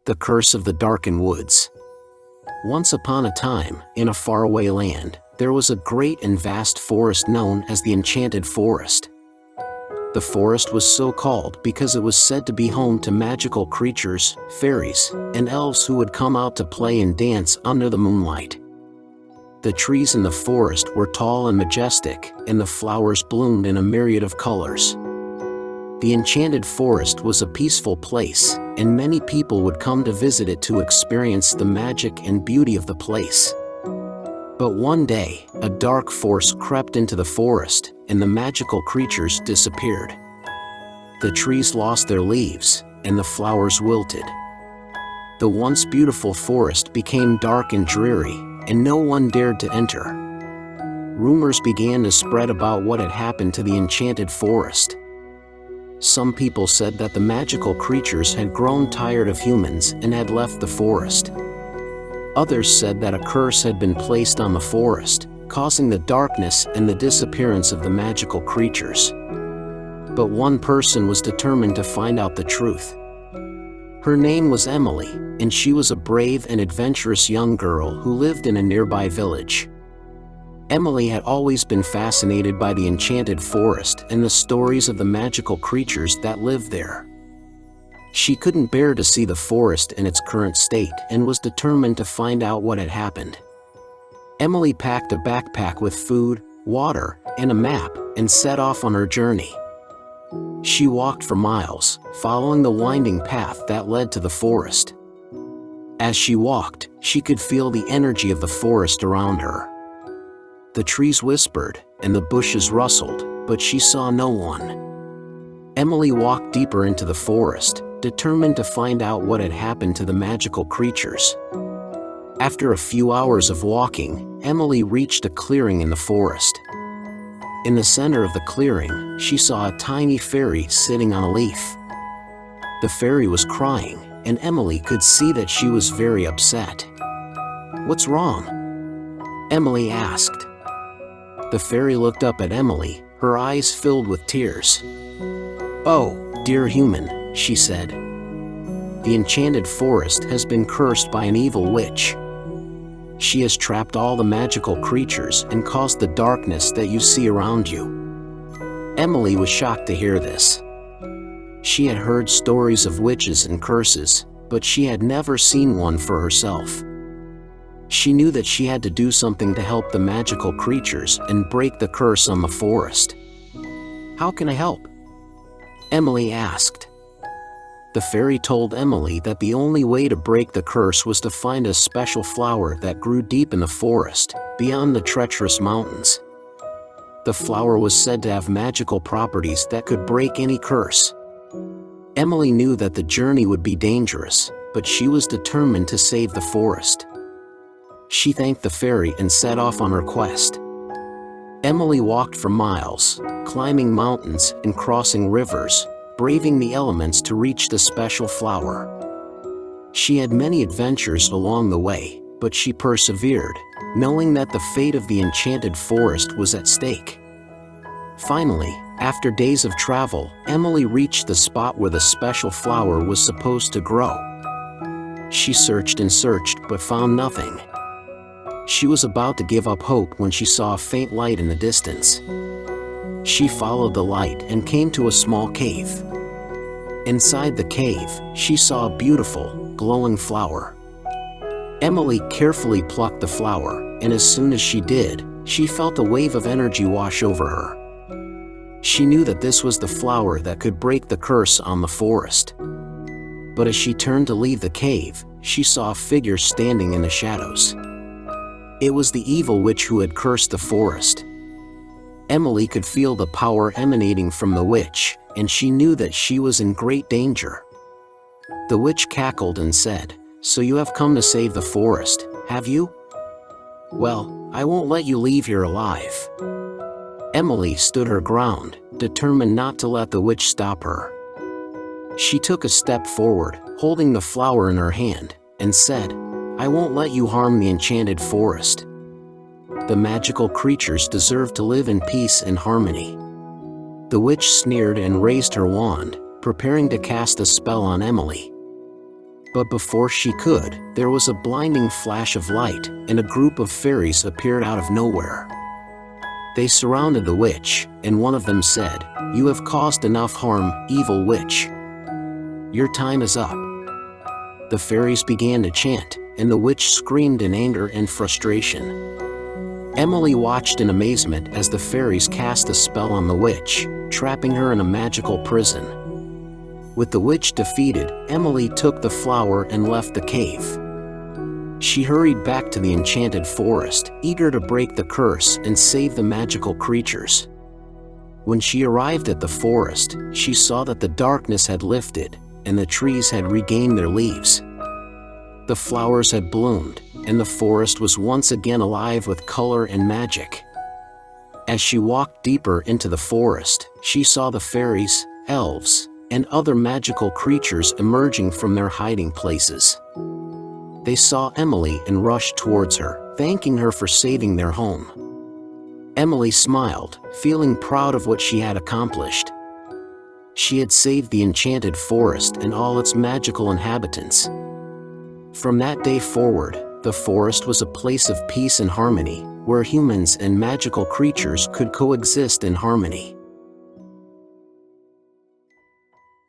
The Curse of the Darkened Woods. Once upon a time, in a faraway land, there was a great and vast forest known as the Enchanted Forest. The forest was so called because it was said to be home to magical creatures, fairies, and elves who would come out to play and dance under the moonlight. The trees in the forest were tall and majestic, and the flowers bloomed in a myriad of colors. The Enchanted Forest was a peaceful place, and many people would come to visit it to experience the magic and beauty of the place. But one day, a dark force crept into the forest, and the magical creatures disappeared. The trees lost their leaves, and the flowers wilted. The once beautiful forest became dark and dreary, and no one dared to enter. Rumors began to spread about what had happened to the Enchanted Forest. Some people said that the magical creatures had grown tired of humans and had left the forest. Others said that a curse had been placed on the forest, causing the darkness and the disappearance of the magical creatures. But one person was determined to find out the truth. Her name was Emily, and she was a brave and adventurous young girl who lived in a nearby village. Emily had always been fascinated by the Enchanted Forest and the stories of the magical creatures that lived there. She couldn't bear to see the forest in its current state and was determined to find out what had happened. Emily packed a backpack with food, water, and a map and set off on her journey. She walked for miles, following the winding path that led to the forest. As she walked, she could feel the energy of the forest around her. The trees whispered, and the bushes rustled, but she saw no one. Emily walked deeper into the forest, determined to find out what had happened to the magical creatures. After a few hours of walking, Emily reached a clearing in the forest. In the center of the clearing, she saw a tiny fairy sitting on a leaf. The fairy was crying, and Emily could see that she was very upset. "What's wrong?" Emily asked. The fairy looked up at Emily, her eyes filled with tears. "Oh, dear human," she said. "The Enchanted Forest has been cursed by an evil witch. She has trapped all the magical creatures and caused the darkness that you see around you." Emily was shocked to hear this. She had heard stories of witches and curses, but she had never seen one for herself. She knew that she had to do something to help the magical creatures and break the curse on the forest. "How can I help?" Emily asked. The fairy told Emily that the only way to break the curse was to find a special flower that grew deep in the forest, beyond the treacherous mountains. The flower was said to have magical properties that could break any curse. Emily knew that the journey would be dangerous, but she was determined to save the forest. She thanked the fairy and set off on her quest. Emily walked for miles, climbing mountains and crossing rivers, braving the elements to reach the special flower. She had many adventures along the way, but she persevered, knowing that the fate of the Enchanted Forest was at stake. Finally, after days of travel, Emily reached the spot where the special flower was supposed to grow. She searched and searched but found nothing. She was about to give up hope when she saw a faint light in the distance. She followed the light and came to a small cave. Inside the cave, she saw a beautiful, glowing flower. Emily carefully plucked the flower, and as soon as she did, she felt a wave of energy wash over her. She knew that this was the flower that could break the curse on the forest. But as she turned to leave the cave, she saw a figure standing in the shadows. It was the evil witch who had cursed the forest. Emily could feel the power emanating from the witch, and she knew that she was in great danger. The witch cackled and said, "So you have come to save the forest, have you? Well, I won't let you leave here alive." Emily stood her ground, determined not to let the witch stop her. She took a step forward, holding the flower in her hand, and said, "I won't let you harm the Enchanted Forest. The magical creatures deserve to live in peace and harmony." The witch sneered and raised her wand, preparing to cast a spell on Emily. But before she could, there was a blinding flash of light, and a group of fairies appeared out of nowhere. They surrounded the witch, and one of them said, "You have caused enough harm, evil witch. Your time is up." The fairies began to chant, and the witch screamed in anger and frustration. Emily watched in amazement as the fairies cast a spell on the witch, trapping her in a magical prison. With the witch defeated, Emily took the flower and left the cave. She hurried back to the Enchanted Forest, eager to break the curse and save the magical creatures. When she arrived at the forest, she saw that the darkness had lifted, and the trees had regained their leaves. The flowers had bloomed, and the forest was once again alive with color and magic. As she walked deeper into the forest, she saw the fairies, elves, and other magical creatures emerging from their hiding places. They saw Emily and rushed towards her, thanking her for saving their home. Emily smiled, feeling proud of what she had accomplished. She had saved the Enchanted Forest and all its magical inhabitants. From that day forward, the forest was a place of peace and harmony, where humans and magical creatures could coexist in harmony.